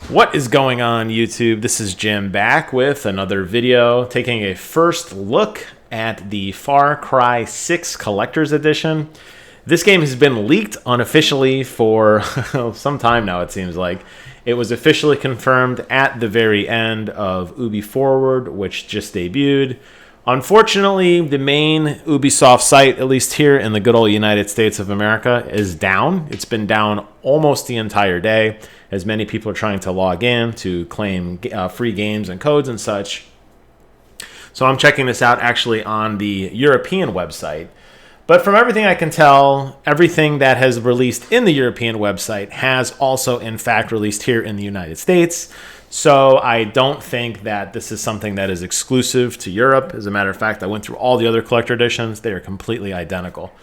What is going on, YouTube? This is Jim back with another video taking a first look at the Far Cry 6 Collector's Edition. This game has been leaked unofficially for some time now, it seems like. It was officially confirmed at the very end of UbiForward, which just debuted. Unfortunately, the main Ubisoft site, at least here in the good old United States of America, is down. It's been down almost the entire day, as many people are trying to log in to claim free games and codes and such. So I'm checking this out actually on the European website. But from everything I can tell, everything that has released in the European website has also, in fact, released here in the United States. So I don't think that this is something that is exclusive to Europe. As a matter of fact, I went through all the other collector editions. They are completely identical.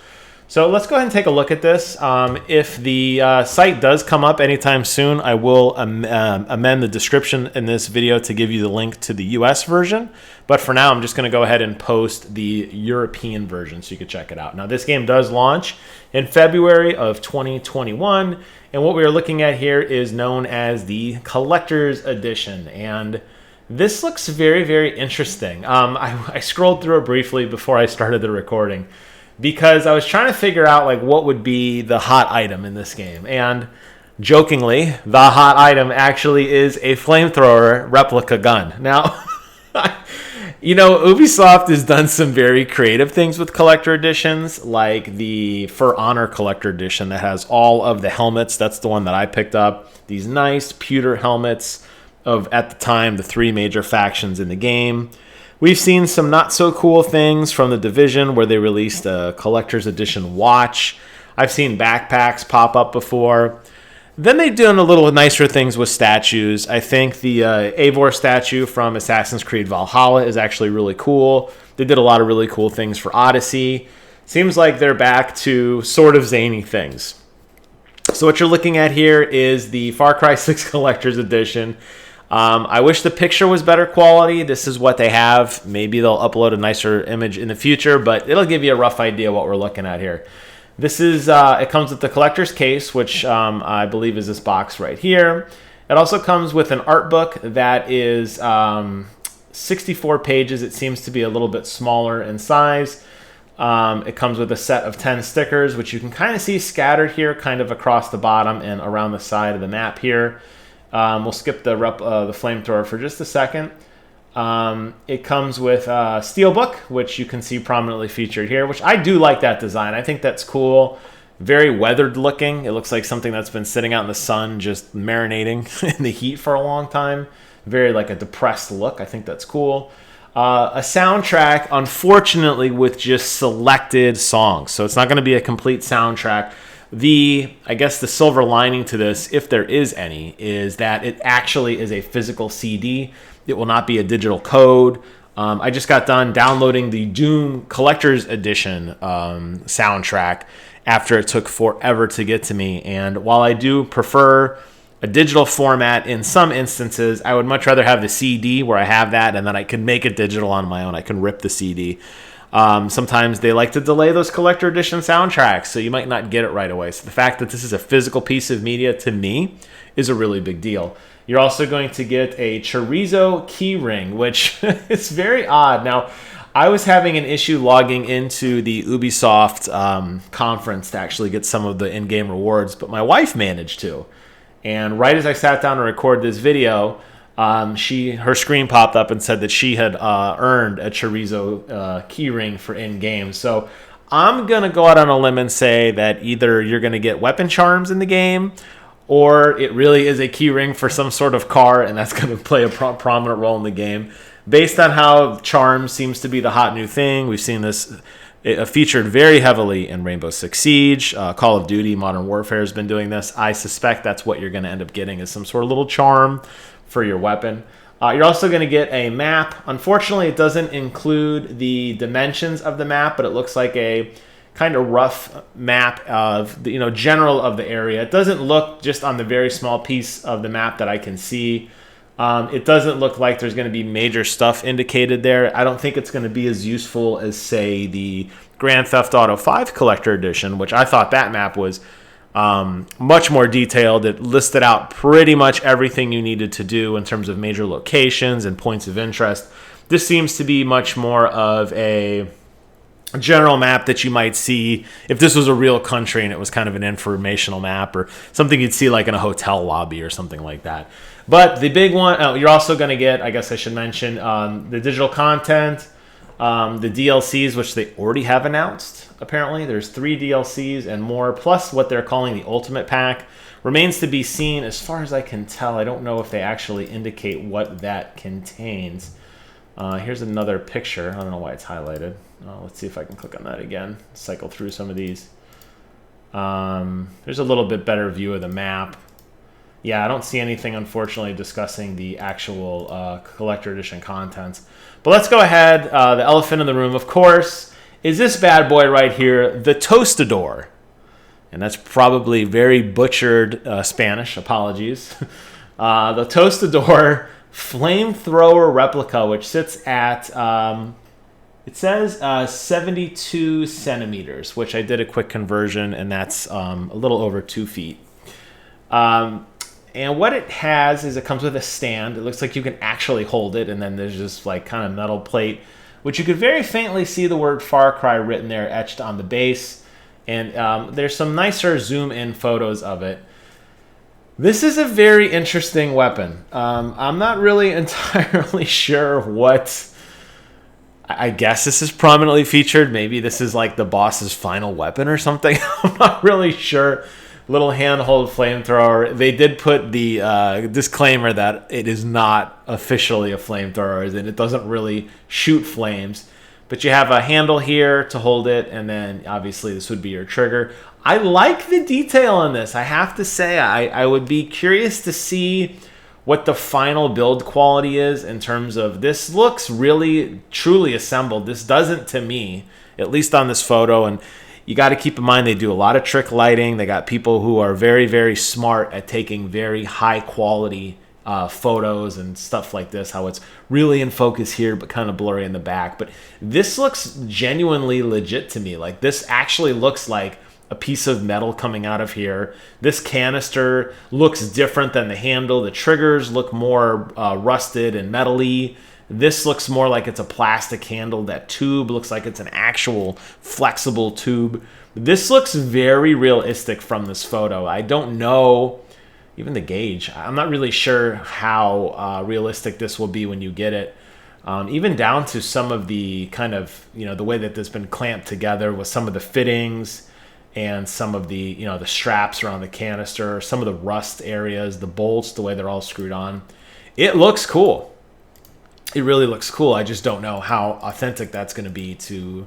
So let's go ahead and take a look at this. If the site does come up anytime soon, I will amend the description in this video to give you the link to the US version. But for now, I'm just going to go ahead and post the European version so you can check it out. Now, this game does launch in February of 2021. And what we are looking at here is known as the Collector's Edition. And this looks very, very interesting. I scrolled through it briefly before I started the recording, because I was trying to figure out like what would be the hot item in this game. And jokingly, the hot item actually is a flamethrower replica gun. Now, you know, Ubisoft has done some very creative things with collector editions, like the For Honor Collector Edition that has all of the helmets. That's the one that I picked up. These nice pewter helmets of, at the time, the three major factions in the game. We've seen some not so cool things from the Division where they released a collector's edition watch. I've seen backpacks pop up before. Then they've done a little nicer things with statues. I think the Eivor statue from Assassin's Creed Valhalla is actually really cool. They did a lot of really cool things for Odyssey. Seems like they're back to sort of zany things. So what you're looking at here is the Far Cry 6 Collector's Edition. I wish the picture was better quality. This is what they have. Maybe they'll upload a nicer image in the future, but it'll give you a rough idea what we're looking at here. This is, it comes with the collector's case, which I believe is this box right here. It also comes with an art book that is 64 pages. It seems to be a little bit smaller in size. It comes with a set of 10 stickers, which you can kind of see scattered here, kind of across the bottom and around the side of the map here. We'll skip the flamethrower for just a second. It comes with Steelbook, which you can see prominently featured here, which I do like that design. I think that's cool. Very weathered looking. It looks like something that's been sitting out in the sun, just marinating in the heat for a long time. Very like a depressed look. I think that's cool. A soundtrack, unfortunately, with just selected songs. So it's not going to be a complete soundtrack. I guess the silver lining to this, if there is any, is that it actually is a physical CD. It will not be a digital code. I just got done downloading the Doom Collector's Edition soundtrack after it took forever to get to me. And while I do prefer a digital format in some instances, I would much rather have the CD where I have that, and then I can make it digital on my own. I can rip the CD. Sometimes they like to delay those collector edition soundtracks, so you might not get it right away. So the fact that this is a physical piece of media, to me, is a really big deal. You're also going to get a Chorizo keyring, which is very odd. Now, I was having an issue logging into the Ubisoft conference to actually get some of the in-game rewards, but my wife managed to. And right as I sat down to record this video, her screen popped up and said that she had earned a Chorizo keyring for in-game. So I'm going to go out on a limb and say that either you're going to get weapon charms in the game, or it really is a keyring for some sort of car, and that's going to play a prominent role in the game. Based on how charms seems to be the hot new thing, we've seen this featured very heavily in Rainbow Six Siege. Call of Duty Modern Warfare has been doing this. I suspect that's what you're going to end up getting, is some sort of little charm for your weapon. You're also going to get a map. Unfortunately, it doesn't include the dimensions of the map, but it looks like a kind of rough map of the general of the area. It doesn't look, just on the very small piece of the map that I can see, it doesn't look like there's going to be major stuff indicated there. I don't think it's going to be as useful as, say, the Grand Theft Auto 5 Collector Edition, which I thought that map was much more detailed. It listed out pretty much everything you needed to do in terms of major locations and points of interest. This seems to be much more of a general map that you might see if this was a real country and it was kind of an informational map or something you'd see like in a hotel lobby or something like that. But the big one, you're also going to get, I guess I should mention, the digital content, the DLCs, which they already have announced. Apparently, there's 3 DLCs and more, plus what they're calling the Ultimate Pack. Remains to be seen. As far as I can tell, I don't know if they actually indicate what that contains. Here's another picture. I don't know why it's highlighted. Let's see if I can click on that again. Cycle through some of these. There's a little bit better view of the map. Yeah, I don't see anything, unfortunately, discussing the actual collector edition contents. But let's go ahead. The elephant in the room, of course, is this bad boy right here, the Tostador. And that's probably very butchered Spanish. Apologies. The Tostador Flamethrower replica, which sits at, it says 72 centimeters, which I did a quick conversion, and that's a little over 2 feet. And what it has is it comes with a stand. It looks like you can actually hold it, and then there's just like kind of metal plate, which you could very faintly see the word Far Cry written there, etched on the base. And there's some nicer zoom-in photos of it. This is a very interesting weapon. I'm not really entirely sure what... I guess this is prominently featured. Maybe this is like the boss's final weapon or something. I'm not really sure. Little handhold flamethrower. They did put the disclaimer that it is not officially a flamethrower, and it doesn't really shoot flames. But you have a handle here to hold it, and then obviously this would be your trigger. I like the detail on this. I have to say, I would be curious to see what the final build quality is in terms of this. Looks really, truly assembled. This doesn't to me, at least on this photo. And you got to keep in mind they do a lot of trick lighting. They got people who are very, very smart at taking very high quality photos and stuff like this, how it's really in focus here but kind of blurry in the back. But this looks genuinely legit to me. Like, this actually looks like a piece of metal coming out of here. This canister looks different than the handle. The triggers look more rusted and metal-y. This looks more like it's a plastic handle. That tube looks like it's an actual flexible tube. This looks very realistic from this photo. I don't know, even the gauge, I'm not really sure how realistic this will be when you get it. Even down to some of the kind of, the way that this has been clamped together with some of the fittings and some of the, the straps around the canister, some of the rust areas, the bolts, the way they're all screwed on. It looks cool. It really looks cool. I just don't know how authentic that's going to be to,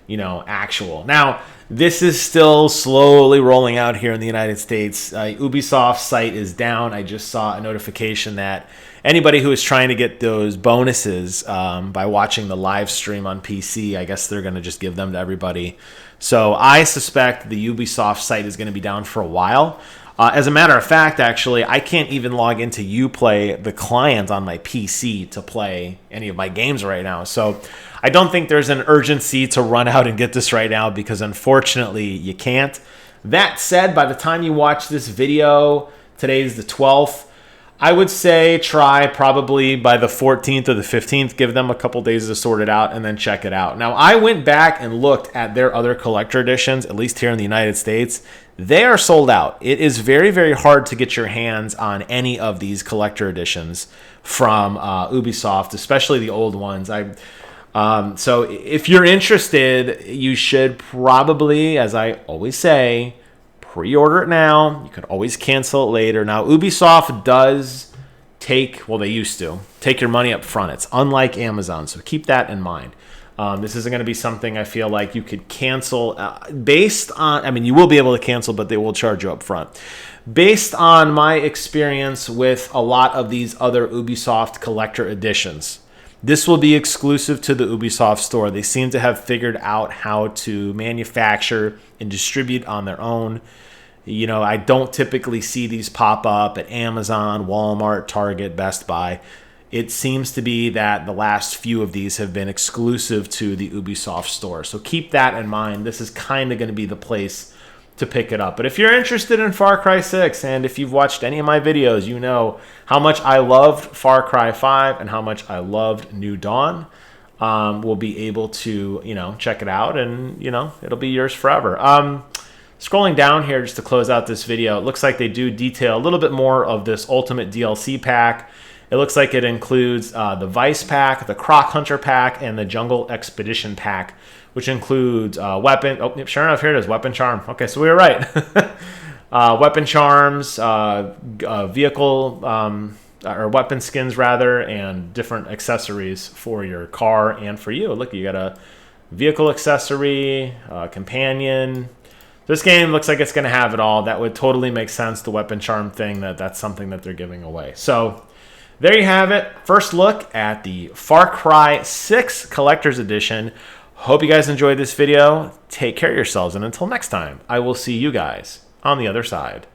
actual. Now, this is still slowly rolling out here in the United States. Ubisoft's site is down. I just saw a notification that anybody who is trying to get those bonuses by watching the live stream on PC, I guess they're going to just give them to everybody. So I suspect the Ubisoft site is going to be down for a while. As a matter of fact, actually, I can't even log into Uplay, the client on my PC, to play any of my games right now. So I don't think there's an urgency to run out and get this right now because, unfortunately, you can't. That said, by the time you watch this video, today's the 12th, I would say try probably by the 14th or the 15th, give them a couple days to sort it out, and then check it out. Now, I went back and looked at their other collector editions, at least here in the United States. They are sold out. It is very, very hard to get your hands on any of these collector editions from Ubisoft, especially the old ones. So if you're interested, you should probably, as I always say, pre-order it now. You can always cancel it later. Now, Ubisoft does take, well, they used to, take your money up front. It's unlike Amazon, so keep that in mind. This isn't going to be something I feel like you could cancel based on, you will be able to cancel, but they will charge you up front. Based on my experience with a lot of these other Ubisoft collector editions, this will be exclusive to the Ubisoft store. They seem to have figured out how to manufacture and distribute on their own. I don't typically see these pop up at Amazon, Walmart, Target, Best Buy. It seems to be that the last few of these have been exclusive to the Ubisoft store. So keep that in mind. This is kind of going to be the place to pick it up. But if you're interested in Far Cry 6, and if you've watched any of my videos, you know how much I loved Far Cry 5 and how much I loved New Dawn. We'll be able to, check it out, and, it'll be yours forever. Scrolling down here just to close out this video, it looks like they do detail a little bit more of this Ultimate DLC pack. It looks like it includes the Vice Pack, the Croc Hunter Pack, and the Jungle Expedition Pack, which includes weapon. Oh, sure enough, here it is, Weapon Charm. Okay, so we were right. Weapon charms, vehicle or weapon skins rather, and different accessories for your car and for you. Look, you got a vehicle accessory, companion. This game looks like it's going to have it all. That would totally make sense, the weapon charm thing, that's something that they're giving away. So there you have it. First look at the Far Cry 6 Collector's Edition. Hope you guys enjoyed this video. Take care of yourselves, and until next time, I will see you guys on the other side.